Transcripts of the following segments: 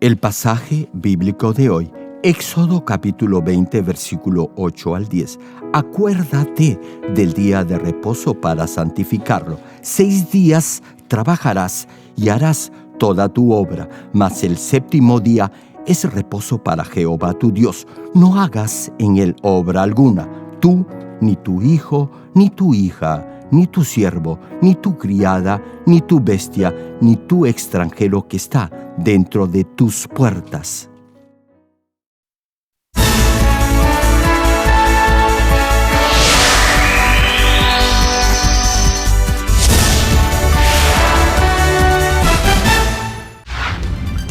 El pasaje bíblico de hoy, Éxodo capítulo 20, versículo 8 al 10. Acuérdate del día de reposo para santificarlo. 6 días trabajarás y harás toda tu obra, mas el séptimo día es reposo para Jehová tu Dios. No hagas en él obra alguna, tú, ni tu hijo, ni tu hija, ni tu siervo, ni tu criada, ni tu bestia, ni tu extranjero que está dentro de tus puertas.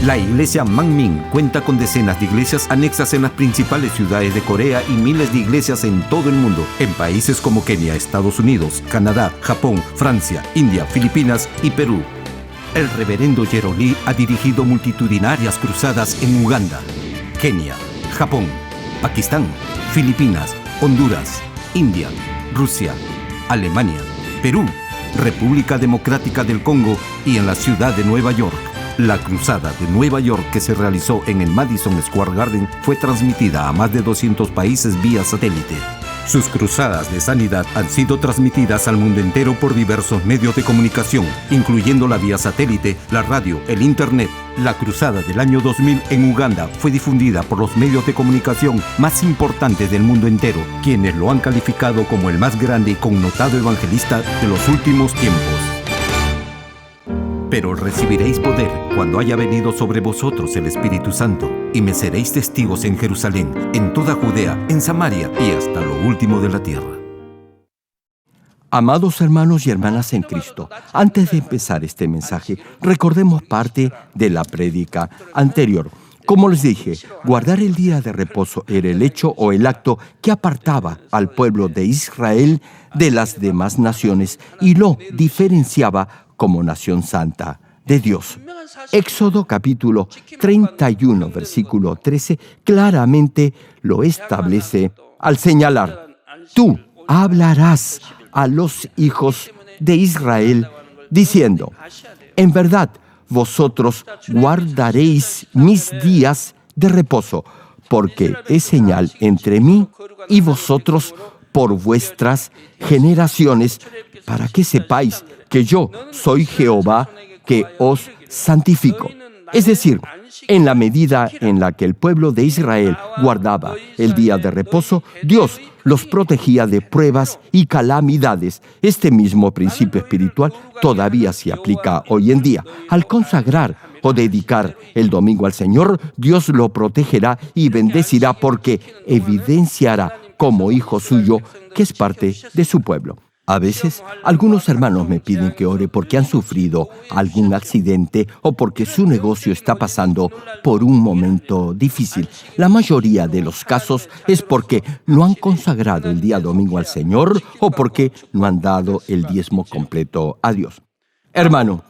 La iglesia Manmin cuenta con decenas de iglesias anexas en las principales ciudades de Corea y miles de iglesias en todo el mundo, en países como Kenia, Estados Unidos, Canadá, Japón, Francia, India, Filipinas y Perú. El reverendo Jerome Lee ha dirigido multitudinarias cruzadas en Uganda, Kenia, Japón, Pakistán, Filipinas, Honduras, India, Rusia, Alemania, Perú, República Democrática del Congo y en la ciudad de Nueva York. La cruzada de Nueva York, que se realizó en el Madison Square Garden, fue transmitida a más de 200 países vía satélite. Sus cruzadas de sanidad han sido transmitidas al mundo entero por diversos medios de comunicación, incluyendo la vía satélite, la radio, el internet. La cruzada del año 2000 en Uganda fue difundida por los medios de comunicación más importantes del mundo entero, quienes lo han calificado como el más grande y connotado evangelista de los últimos tiempos. Pero recibiréis poder cuando haya venido sobre vosotros el Espíritu Santo, y me seréis testigos en Jerusalén, en toda Judea, en Samaria y hasta lo último de la tierra. Amados hermanos y hermanas en Cristo, antes de empezar este mensaje, recordemos parte de la prédica anterior. Como les dije, guardar el día de reposo era el hecho o el acto que apartaba al pueblo de Israel de las demás naciones y lo diferenciaba como nación santa de Dios. Éxodo capítulo 31, versículo 13, claramente lo establece al señalar: tú hablarás a los hijos de Israel diciendo, en verdad, vosotros guardaréis mis días de reposo, porque es señal entre mí y vosotros por vuestras generaciones, para que sepáis que yo soy Jehová que os santifico. Es decir, en la medida en la que el pueblo de Israel guardaba el día de reposo, Dios los protegía de pruebas y calamidades. Este mismo principio espiritual todavía se aplica hoy en día. Al consagrar o dedicar el domingo al Señor, Dios lo protegerá y bendecirá porque evidenciará como hijo suyo que es parte de su pueblo. A veces, algunos hermanos me piden que ore porque han sufrido algún accidente o porque su negocio está pasando por un momento difícil. La mayoría de los casos es porque no han consagrado el día domingo al Señor o porque no han dado el diezmo completo a Dios. Hermano,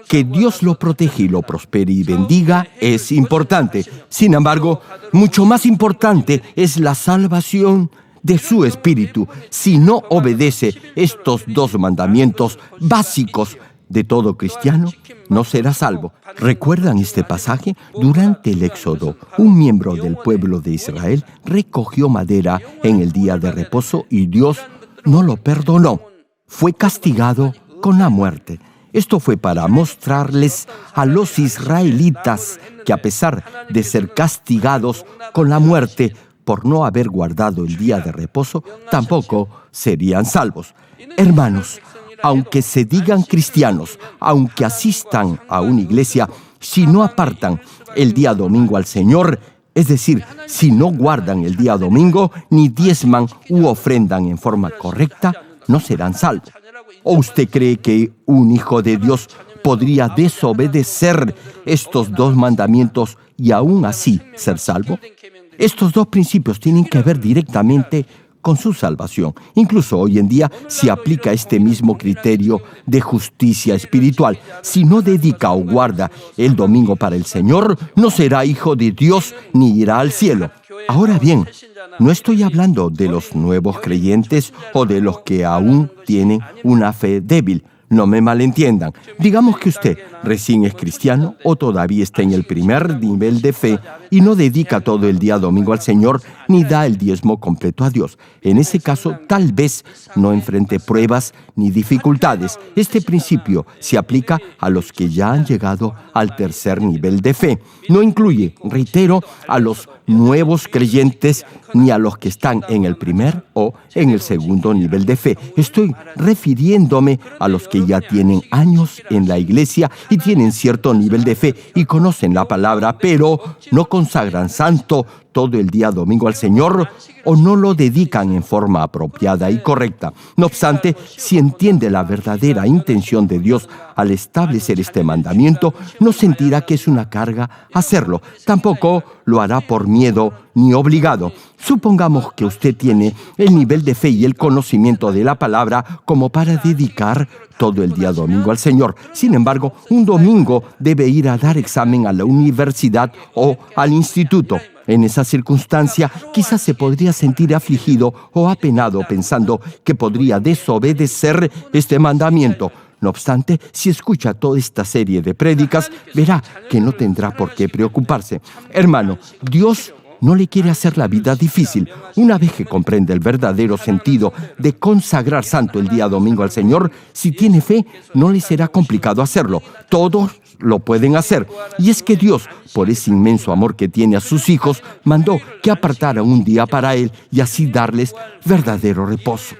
que Dios lo proteja y lo prospere y bendiga es importante. Sin embargo, mucho más importante es la salvación de su espíritu. Si no obedece estos 2 mandamientos básicos de todo cristiano, no será salvo. ¿Recuerdan este pasaje? Durante el Éxodo, un miembro del pueblo de Israel recogió madera en el día de reposo y Dios no lo perdonó. Fue castigado con la muerte. Esto fue para mostrarles a los israelitas que a pesar de ser castigados con la muerte por no haber guardado el día de reposo, tampoco serían salvos. Hermanos, aunque se digan cristianos, aunque asistan a una iglesia, si no apartan el día domingo al Señor, es decir, si no guardan el día domingo, ni diezman u ofrendan en forma correcta, no serán salvos. ¿O usted cree que un hijo de Dios podría desobedecer estos 2 mandamientos y aún así ser salvo? Estos 2 principios tienen que ver directamente con su salvación. Incluso hoy en día se aplica este mismo criterio de justicia espiritual. Si no dedica o guarda el domingo para el Señor, no será hijo de Dios ni irá al cielo. Ahora bien, no estoy hablando de los nuevos creyentes o de los que aún tienen una fe débil. No me malentiendan. Digamos que usted recién es cristiano o todavía está en el primer nivel de fe y no dedica todo el día domingo al Señor ni da el diezmo completo a Dios. En ese caso, tal vez no enfrente pruebas ni dificultades. Este principio se aplica a los que ya han llegado al tercer nivel de fe. No incluye, reitero, a los nuevos creyentes ni a los que están en el primer o en el segundo nivel de fe. Estoy refiriéndome a los que ya tienen años en la iglesia y tienen cierto nivel de fe y conocen la palabra, pero no consagran santo todo el día domingo al Señor o no lo dedican en forma apropiada y correcta. No obstante, si entiende la verdadera intención de Dios al establecer este mandamiento, no sentirá que es una carga hacerlo. Tampoco lo hará por miedo ni obligado. Supongamos que usted tiene el nivel de fe y el conocimiento de la palabra como para dedicar todo el día domingo al Señor. Sin embargo, un domingo debe ir a dar examen a la universidad o al instituto. En esa circunstancia, quizás se podría sentir afligido o apenado pensando que podría desobedecer este mandamiento. No obstante, si escucha toda esta serie de prédicas, verá que no tendrá por qué preocuparse. Hermano, Dios no le quiere hacer la vida difícil. Una vez que comprende el verdadero sentido de consagrar santo el día domingo al Señor, si tiene fe, no le será complicado hacerlo. Todos lo pueden hacer. Y es que Dios, por ese inmenso amor que tiene a sus hijos, mandó que apartaran un día para Él y así darles verdadero reposo.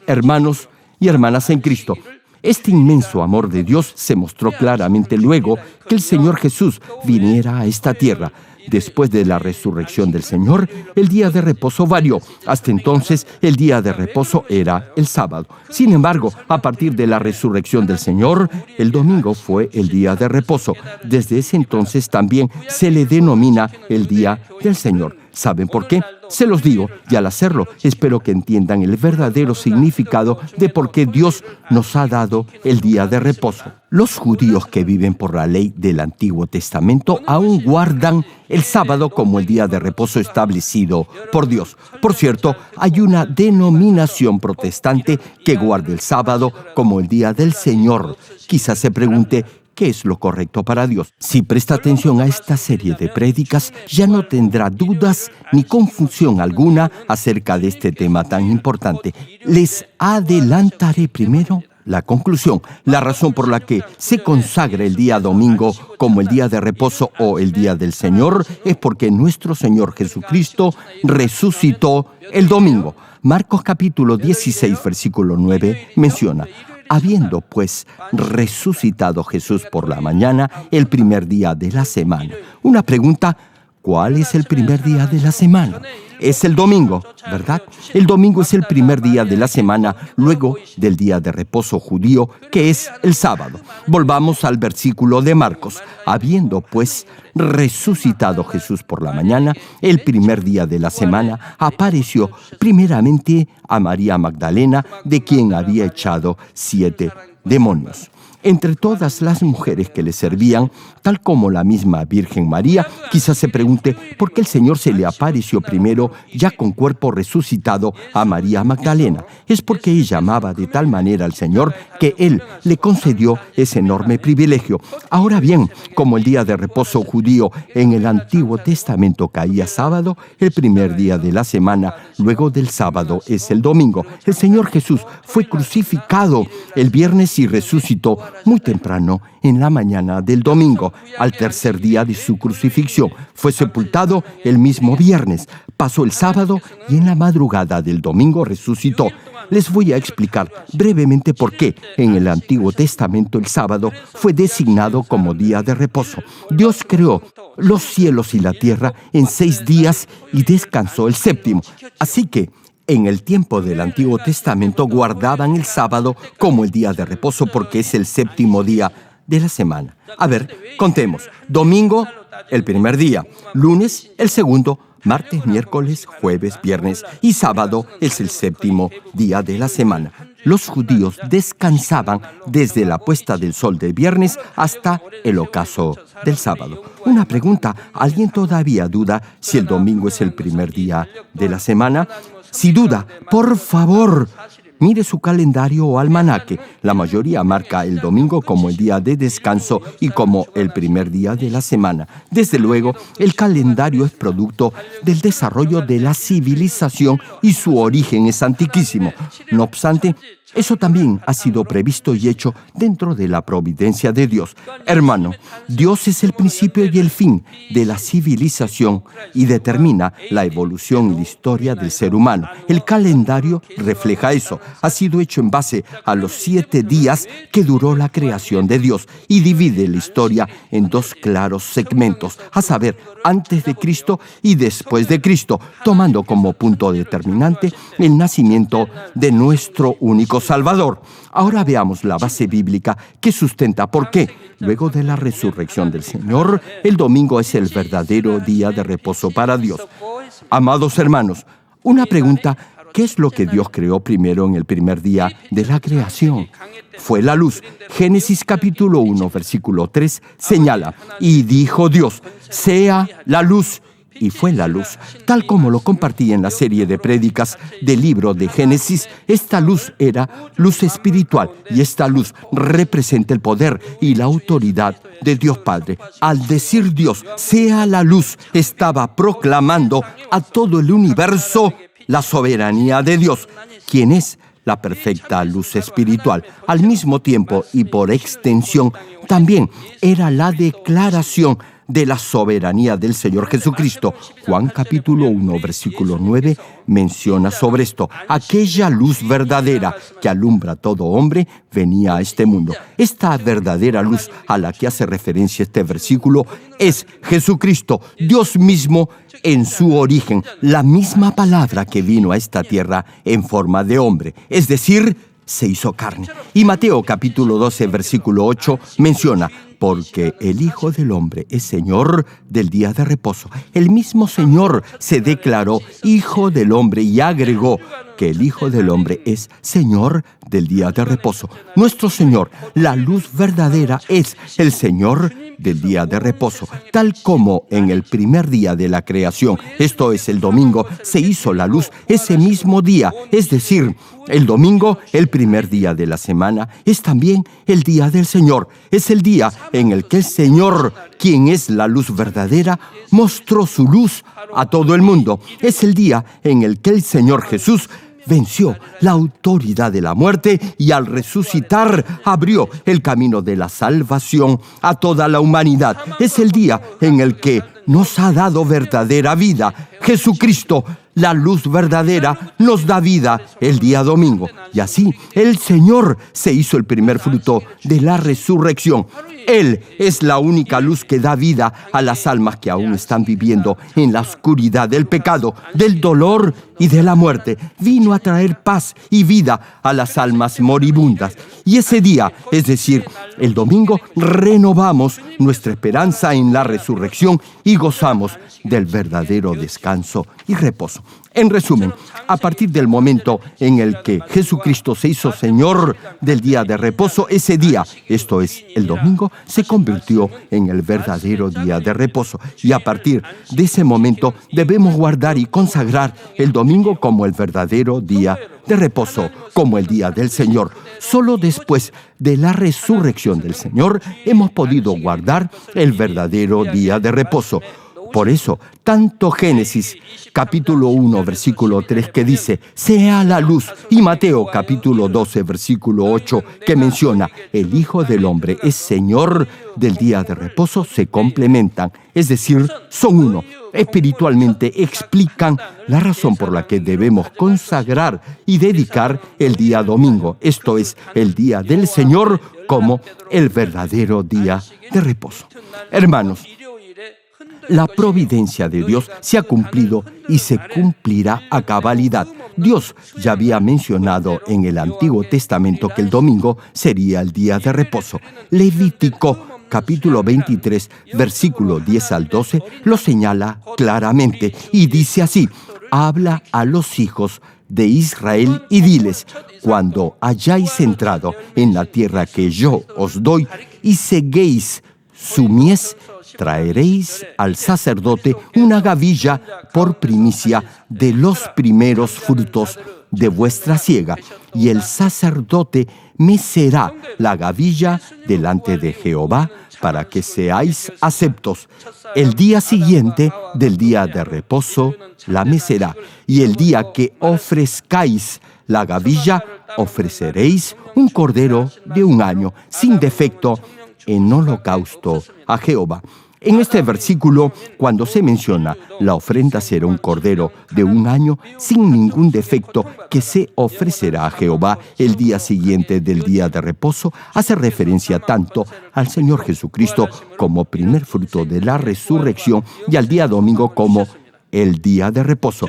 Hermanos y hermanas en Cristo, este inmenso amor de Dios se mostró claramente luego que el Señor Jesús viniera a esta tierra. Después de la resurrección del Señor, el día de reposo varió. Hasta entonces, el día de reposo era el sábado. Sin embargo, a partir de la resurrección del Señor, el domingo fue el día de reposo. Desde ese entonces también se le denomina el día del Señor. ¿Saben por qué? Se los digo, y al hacerlo, espero que entiendan el verdadero significado de por qué Dios nos ha dado el día de reposo. Los judíos que viven por la ley del Antiguo Testamento aún guardan el sábado como el día de reposo establecido por Dios. Por cierto, hay una denominación protestante que guarda el sábado como el día del Señor. Quizás se pregunte, ¿qué es lo correcto para Dios? Si presta atención a esta serie de prédicas, ya no tendrá dudas ni confusión alguna acerca de este tema tan importante. Les adelantaré primero la conclusión, la razón por la que se consagra el día domingo como el día de reposo o el día del Señor es porque nuestro Señor Jesucristo resucitó el domingo. Marcos capítulo 16, versículo 9 menciona: habiendo pues resucitado Jesús por la mañana, el primer día de la semana. Una pregunta: ¿cuál es el primer día de la semana? Es el domingo, ¿verdad? El domingo es el primer día de la semana, luego del día de reposo judío, que es el sábado. Volvamos al versículo de Marcos. Habiendo pues resucitado Jesús por la mañana, el primer día de la semana, apareció primeramente a María Magdalena, de quien había echado 7 demonios. Entre todas las mujeres que le servían, tal como la misma Virgen María, quizás se pregunte por qué el Señor se le apareció primero, ya con cuerpo resucitado, a María Magdalena. Es porque ella amaba de tal manera al Señor que Él le concedió ese enorme privilegio. Ahora bien, como el día de reposo judío en el Antiguo Testamento caía sábado, el primer día de la semana, luego del sábado, es el domingo. El Señor Jesús fue crucificado el viernes y resucitó muy temprano en la mañana del domingo, al tercer día de su crucifixión. Fue sepultado el mismo viernes, pasó el sábado y en la madrugada del domingo resucitó. Les voy a explicar brevemente por qué en el Antiguo Testamento el sábado fue designado como día de reposo. Dios creó los cielos y la tierra en 6 días y descansó el séptimo. Así que en el tiempo del Antiguo Testamento guardaban el sábado como el día de reposo porque es el séptimo día de la semana. A ver, contemos. Domingo, el primer día. Lunes, el segundo. Martes, miércoles, jueves, viernes y sábado es el séptimo día de la semana. Los judíos descansaban desde la puesta del sol del viernes hasta el ocaso del sábado. Una pregunta, ¿alguien todavía duda si el domingo es el primer día de la semana? Si duda, por favor, Mire su calendario o almanaque. La mayoría marca el domingo como el día de descanso y como el primer día de la semana. Desde luego, el calendario es producto del desarrollo de la civilización y su origen es antiquísimo. No obstante, eso también ha sido previsto y hecho dentro de la providencia de Dios. Hermano, Dios es el principio y el fin de la civilización y determina la evolución y la historia del ser humano. El calendario refleja eso. Ha sido hecho en base a los 7 días que duró la creación de Dios y divide la historia en 2 claros segmentos, a saber, antes de Cristo y después de Cristo, tomando como punto determinante el nacimiento de nuestro único Salvador. Ahora veamos la base bíblica que sustenta por qué, luego de la resurrección del Señor, el domingo es el verdadero día de reposo para Dios. Amados hermanos, una pregunta: ¿qué es lo que Dios creó primero en el primer día de la creación? Fue la luz. Génesis capítulo 1, versículo 3 señala: y dijo Dios, sea la luz. Y fue la luz. Tal como lo compartí en la serie de prédicas del libro de Génesis, esta luz era luz espiritual y esta luz representa el poder y la autoridad de Dios Padre. Al decir Dios, sea la luz, estaba proclamando a todo el universo la soberanía de Dios, quien es la perfecta luz espiritual. Al mismo tiempo y por extensión, también era la declaración de la soberanía del Señor Jesucristo. Juan capítulo 1, versículo 9 menciona sobre esto: aquella luz verdadera que alumbra a todo hombre venía a este mundo. Esta verdadera luz a la que hace referencia este versículo es Jesucristo, Dios mismo en su origen, la misma palabra que vino a esta tierra en forma de hombre, es decir, se hizo carne. Y Mateo capítulo 12, versículo 8 menciona: porque el Hijo del Hombre es Señor del día de reposo. El mismo Señor se declaró Hijo del Hombre y agregó que el Hijo del Hombre es Señor del día de reposo. Nuestro Señor, la luz verdadera, es el Señor del día de reposo. Tal como en el primer día de la creación, esto es el domingo, se hizo la luz ese mismo día, es decir, el domingo, el primer día de la semana, es también el día del Señor. Es el día en el que el Señor, quien es la luz verdadera, mostró su luz a todo el mundo. Es el día en el que el Señor Jesús venció la autoridad de la muerte y al resucitar abrió el camino de la salvación a toda la humanidad. Es el día en el que nos ha dado verdadera vida. Jesucristo, la luz verdadera, nos da vida el día domingo. Y así el Señor se hizo el primer fruto de la resurrección. Él es la única luz que da vida a las almas que aún están viviendo en la oscuridad del pecado, del dolor y de la muerte. Vino a traer paz y vida a las almas moribundas. Y ese día, es decir, el domingo, renovamos nuestra esperanza en la resurrección y gozamos del verdadero descanso y reposo. En resumen, a partir del momento en el que Jesucristo se hizo Señor del día de reposo, ese día, esto es, el domingo, se convirtió en el verdadero día de reposo. Y a partir de ese momento debemos guardar y consagrar el domingo como el verdadero día de reposo, como el día del Señor. Solo después de la resurrección del Señor hemos podido guardar el verdadero día de reposo. Por eso, tanto Génesis capítulo 1, versículo 3 que dice, sea la luz, y Mateo capítulo 12, versículo 8 que menciona, el Hijo del Hombre es Señor del día de reposo, se complementan, es decir, son uno. Espiritualmente explican la razón por la que debemos consagrar y dedicar el día domingo, esto es, el día del Señor, como el verdadero día de reposo. Hermanos, la providencia de Dios se ha cumplido y se cumplirá a cabalidad. Dios ya había mencionado en el Antiguo Testamento que el domingo sería el día de reposo. Levítico capítulo 23, versículo 10 al 12, lo señala claramente y dice así, habla a los hijos de Israel y diles, cuando hayáis entrado en la tierra que yo os doy y seguéis su mies, traeréis al sacerdote una gavilla por primicia de los primeros frutos de vuestra siega. y el sacerdote mecerá la gavilla delante de Jehová para que seáis aceptos. El día siguiente del día de reposo la mecerá, y el día que ofrezcáis la gavilla, ofreceréis un cordero de 1 año, sin defecto, en holocausto a Jehová. En este versículo, cuando se menciona la ofrenda será un cordero de 1 año sin ningún defecto que se ofrecerá a Jehová el día siguiente del día de reposo, hace referencia tanto al Señor Jesucristo como primer fruto de la resurrección y al día domingo como el día de reposo.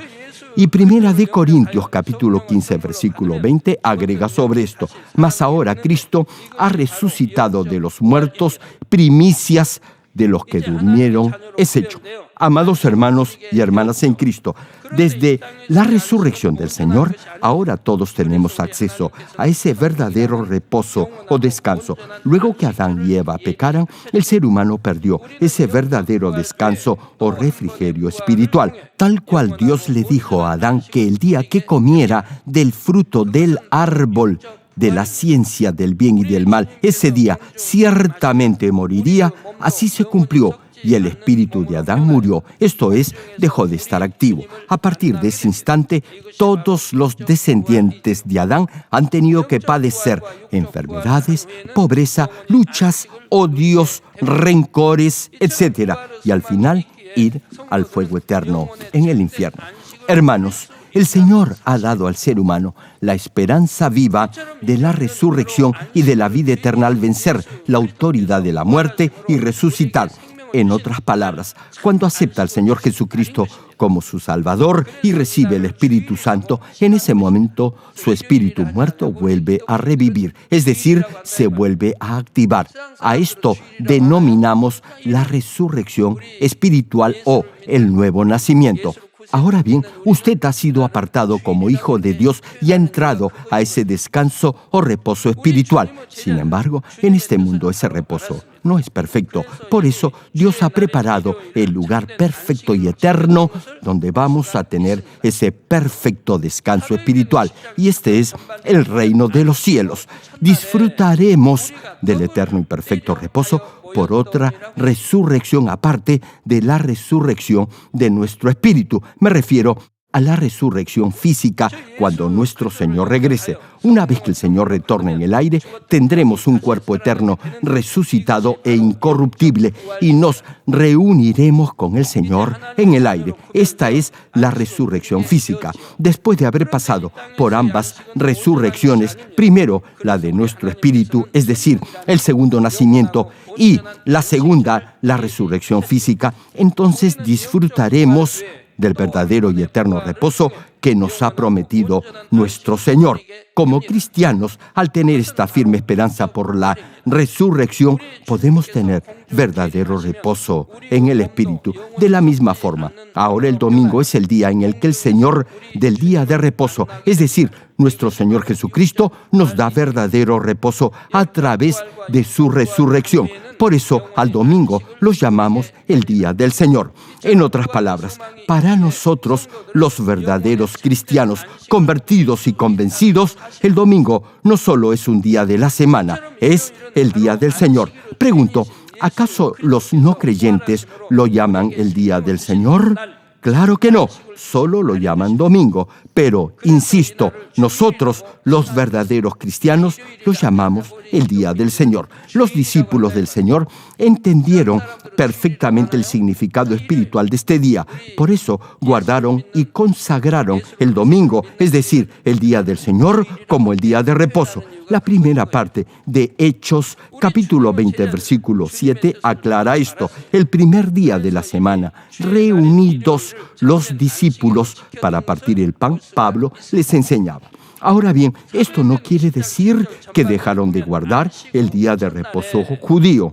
Y Primera de Corintios, capítulo 15, versículo 20, agrega sobre esto: mas ahora Cristo ha resucitado de los muertos, primicias de los que durmieron es hecho. Amados hermanos y hermanas en Cristo, desde la resurrección del Señor, ahora todos tenemos acceso a ese verdadero reposo o descanso. Luego que Adán y Eva pecaran, el ser humano perdió ese verdadero descanso o refrigerio espiritual. Tal cual Dios le dijo a Adán que el día que comiera del fruto del árbol de la ciencia del bien y del mal, ese día ciertamente moriría, así se cumplió, y el espíritu de Adán murió, esto es, dejó de estar activo. A partir de ese instante, todos los descendientes de Adán han tenido que padecer enfermedades, pobreza, luchas, odios, rencores, etc., y al final ir al fuego eterno en el infierno. Hermanos, el Señor ha dado al ser humano la esperanza viva de la resurrección y de la vida eterna al vencer la autoridad de la muerte y resucitar. En otras palabras, cuando acepta al Señor Jesucristo como su Salvador y recibe el Espíritu Santo, en ese momento su espíritu muerto vuelve a revivir, es decir, se vuelve a activar. A esto denominamos la resurrección espiritual o el nuevo nacimiento. Ahora bien, usted ha sido apartado como hijo de Dios y ha entrado a ese descanso o reposo espiritual. Sin embargo, en este mundo ese reposo no es perfecto. Por eso, Dios ha preparado el lugar perfecto y eterno donde vamos a tener ese perfecto descanso espiritual. Y este es el reino de los cielos. Disfrutaremos del eterno y perfecto reposo por otra resurrección aparte de la resurrección de nuestro espíritu. Me refiero a la resurrección física cuando nuestro Señor regrese. Una vez que el Señor retorne en el aire, tendremos un cuerpo eterno resucitado e incorruptible y nos reuniremos con el Señor en el aire. Esta es la resurrección física. Después de haber pasado por ambas resurrecciones, primero la de nuestro espíritu, es decir, el segundo nacimiento, y la segunda, la resurrección física, entonces disfrutaremos del verdadero y eterno reposo que nos ha prometido nuestro Señor. Como cristianos, al tener esta firme esperanza por la resurrección, podemos tener verdadero reposo en el Espíritu. De la misma forma, ahora el domingo es el día en el que el Señor del día de reposo, es decir, nuestro Señor Jesucristo, nos da verdadero reposo a través de su resurrección. Por eso, al domingo lo llamamos el Día del Señor. En otras palabras, para nosotros, los verdaderos cristianos convertidos y convencidos, el domingo no solo es un día de la semana, es el Día del Señor. Pregunto, ¿acaso los no creyentes lo llaman el Día del Señor? Claro que no, solo lo llaman domingo, pero, insisto, nosotros, los verdaderos cristianos, lo llamamos el Día del Señor. Los discípulos del Señor entendieron perfectamente el significado espiritual de este día. Por eso guardaron y consagraron el domingo, es decir, el Día del Señor, como el día de reposo. La primera parte de Hechos, capítulo 20, versículo 7, aclara esto. El primer día de la semana, reunidos los discípulos para partir el pan, Pablo les enseñaba. Ahora bien, esto no quiere decir que dejaron de guardar el día de reposo judío.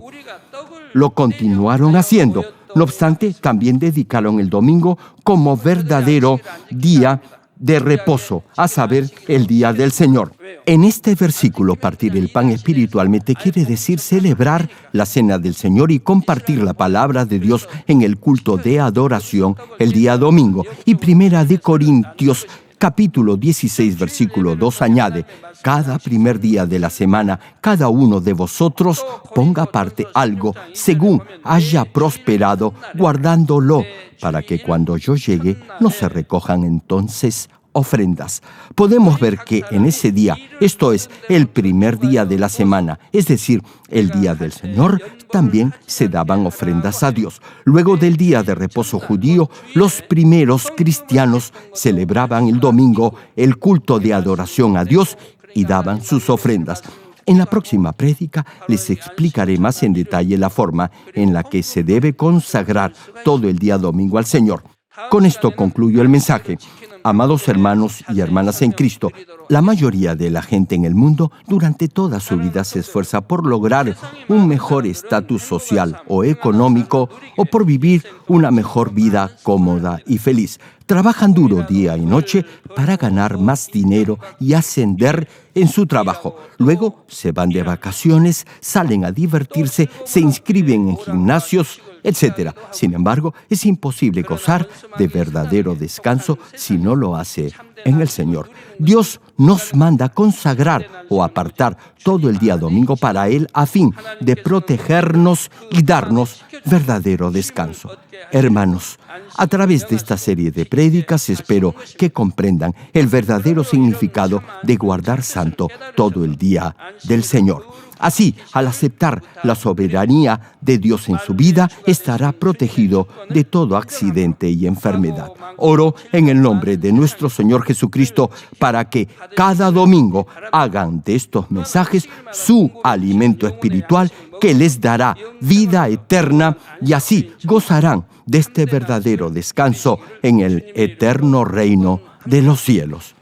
Lo continuaron haciendo. No obstante, también dedicaron el domingo como verdadero día de reposo, a saber, el día del Señor. En este versículo, partir el pan espiritualmente quiere decir celebrar la cena del Señor y compartir la palabra de Dios en el culto de adoración el día domingo. Y Primera de Corintios capítulo 16, versículo 2 añade: cada primer día de la semana, cada uno de vosotros ponga aparte algo según haya prosperado, guardándolo, para que cuando yo llegue no se recojan entonces ofrendas. Podemos ver que en ese día, esto es, el primer día de la semana, es decir, el día del Señor, también se daban ofrendas a Dios. Luego del día de reposo judío, los primeros cristianos celebraban el domingo el culto de adoración a Dios y daban sus ofrendas. En la próxima prédica les explicaré más en detalle la forma en la que se debe consagrar todo el día domingo al Señor. Con esto concluyo el mensaje. Amados hermanos y hermanas en Cristo, la mayoría de la gente en el mundo durante toda su vida se esfuerza por lograr un mejor estatus social o económico o por vivir una mejor vida cómoda y feliz. Trabajan duro día y noche para ganar más dinero y ascender en su trabajo. Luego se van de vacaciones, salen a divertirse, se inscriben en gimnasios, etc. Sin embargo, es imposible gozar de verdadero descanso si no lo hace en el Señor. Dios nos manda consagrar o apartar todo el día domingo para Él a fin de protegernos y darnos verdadero descanso. Hermanos, a través de esta serie de prédicas espero que comprendan el verdadero significado de guardar santo todo el día del Señor. Así, al aceptar la soberanía de Dios en su vida, estará protegido de todo accidente y enfermedad. Oro en el nombre de nuestro Señor Jesucristo para que cada domingo hagan de estos mensajes su alimento espiritual que les dará vida eterna y así gozarán de este verdadero descanso en el eterno reino de los cielos.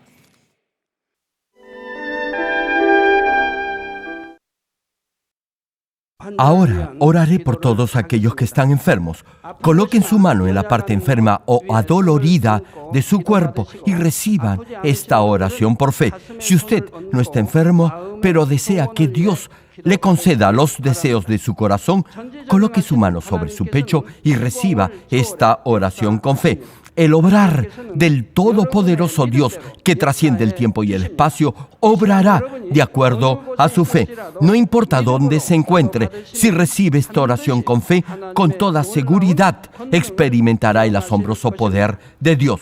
Ahora oraré por todos aquellos que están enfermos. Coloquen su mano en la parte enferma o adolorida de su cuerpo y reciban esta oración por fe. Si usted no está enfermo, pero desea que Dios le conceda los deseos de su corazón, coloque su mano sobre su pecho y reciba esta oración con fe. El obrar del Todopoderoso Dios, que trasciende el tiempo y el espacio, obrará de acuerdo a su fe. No importa dónde se encuentre, si recibe esta oración con fe, con toda seguridad experimentará el asombroso poder de Dios.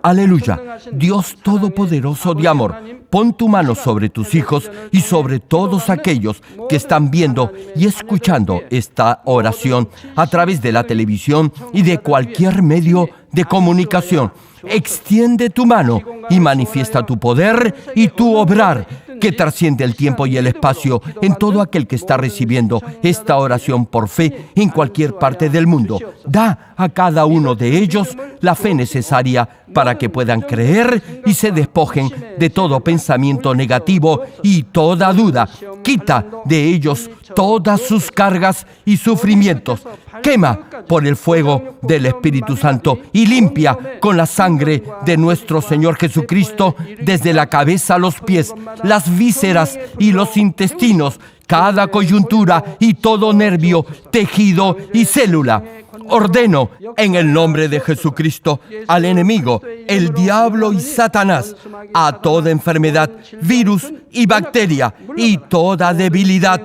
Aleluya. Dios Todopoderoso de amor, pon tu mano sobre tus hijos y sobre todos aquellos que están viendo y escuchando esta oración a través de la televisión y de cualquier medio de comunicación. Extiende tu mano y manifiesta tu poder y tu obrar que trasciende el tiempo y el espacio en todo aquel que está recibiendo esta oración por fe en cualquier parte del mundo. Da a cada uno de ellos la fe necesaria para que puedan creer y se despojen de todo pensamiento negativo y toda duda. Quita de ellos todas sus cargas y sufrimientos. Quema por el fuego del Espíritu Santo y limpia con la sangre de nuestro Señor Jesucristo desde la cabeza a los pies, las vísceras y los intestinos, cada coyuntura y todo nervio, tejido y célula. Ordeno en el nombre de Jesucristo al enemigo, el diablo y Satanás, a toda enfermedad, virus y bacteria y toda debilidad,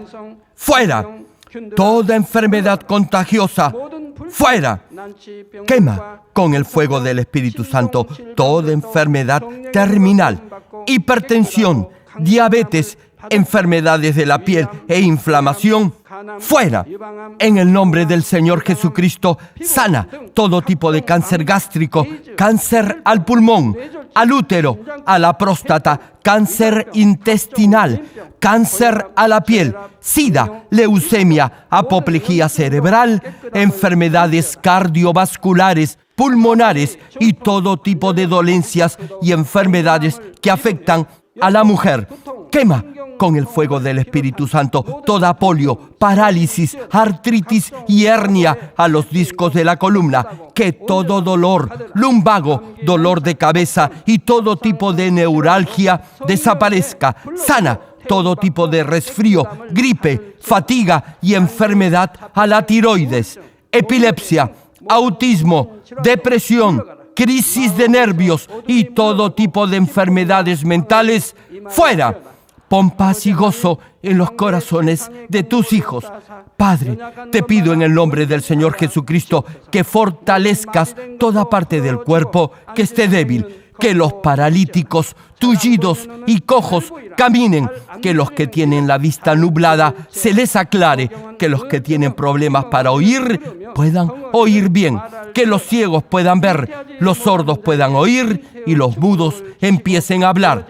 fuera. Toda enfermedad contagiosa, fuera. Quema con el fuego del Espíritu Santo toda enfermedad terminal, hipertensión, diabetes, enfermedades de la piel e inflamación, fuera. En el nombre del Señor Jesucristo, sana todo tipo de cáncer gástrico, cáncer al pulmón, al útero, a la próstata, cáncer intestinal, cáncer a la piel, sida, leucemia, apoplejía cerebral, enfermedades cardiovasculares, pulmonares y todo tipo de dolencias y enfermedades que afectan a la mujer. Quema con el fuego del Espíritu Santo toda polio, parálisis, artritis y hernia a los discos de la columna. Que todo dolor, lumbago, dolor de cabeza y todo tipo de neuralgia desaparezca. Sana todo tipo de resfrío, gripe, fatiga y enfermedad a la tiroides, epilepsia, autismo, depresión, crisis de nervios y todo tipo de enfermedades mentales, fuera. Pon paz y gozo en los corazones de tus hijos. Padre, te pido en el nombre del Señor Jesucristo que fortalezcas toda parte del cuerpo que esté débil, que los paralíticos, tullidos y cojos caminen, que los que tienen la vista nublada se les aclare, que los que tienen problemas para oír puedan oír bien, que los ciegos puedan ver, los sordos puedan oír y los mudos empiecen a hablar.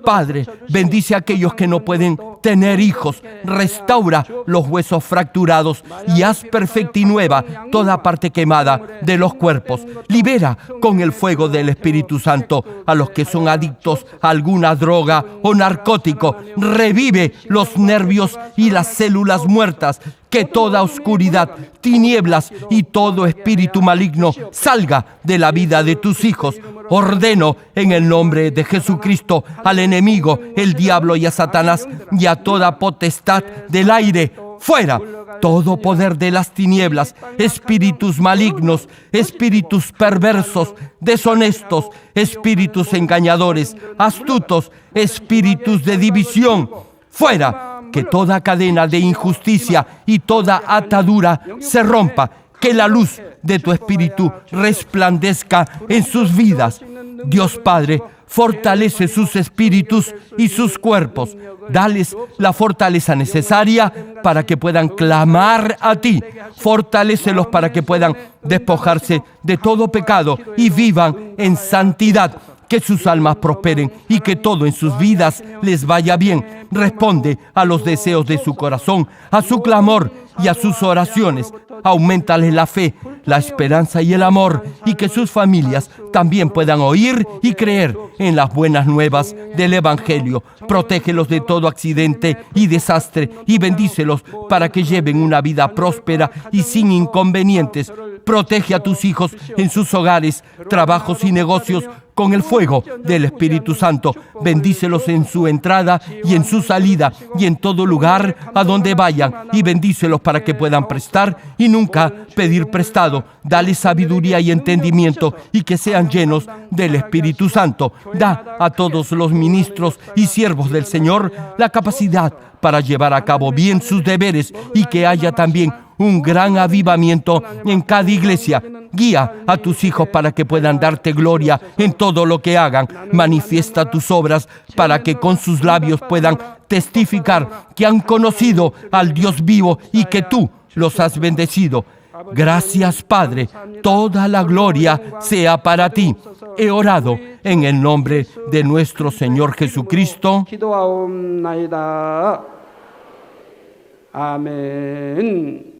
Padre, bendice a aquellos que no pueden tener hijos, restaura los huesos fracturados y haz perfecta y nueva toda parte quemada de los cuerpos. Libera con el fuego del Espíritu Santo a los que son adictos a alguna droga o narcótico. Revive los nervios y las células muertas. Que toda oscuridad, tinieblas y todo espíritu maligno salga de la vida de tus hijos. Ordeno en el nombre de Jesucristo al enemigo, el diablo y a Satanás y a toda potestad del aire, fuera. Todo poder de las tinieblas, espíritus malignos, espíritus perversos, deshonestos, espíritus engañadores, astutos, espíritus de división, fuera. Que toda cadena de injusticia y toda atadura se rompa, que la luz de tu Espíritu resplandezca en sus vidas. Dios Padre, fortalece sus espíritus y sus cuerpos. Dales la fortaleza necesaria para que puedan clamar a ti. Fortalécelos para que puedan despojarse de todo pecado y vivan en santidad. Que sus almas prosperen y que todo en sus vidas les vaya bien. Responde a los deseos de su corazón, a su clamor y a sus oraciones. Auméntales la fe, la esperanza y el amor, y que sus familias también puedan oír y creer en las buenas nuevas del Evangelio. Protégelos de todo accidente y desastre y bendícelos para que lleven una vida próspera y sin inconvenientes. Protege a tus hijos en sus hogares, trabajos y negocios con el fuego del Espíritu Santo. Bendícelos en su entrada y en su salida y en todo lugar a donde vayan, y bendícelos para que puedan prestar y nunca pedir prestado. Dale sabiduría y entendimiento y que sean llenos del Espíritu Santo. Da a todos los ministros y siervos del Señor la capacidad para llevar a cabo bien sus deberes y que haya también un gran avivamiento en cada iglesia. Guía a tus hijos para que puedan darte gloria en todo lo que hagan. Manifiesta tus obras para que con sus labios puedan testificar que han conocido al Dios vivo y que tú los has bendecido. Gracias, Padre. Toda la gloria sea para ti. He orado en el nombre de nuestro Señor Jesucristo. 아멘.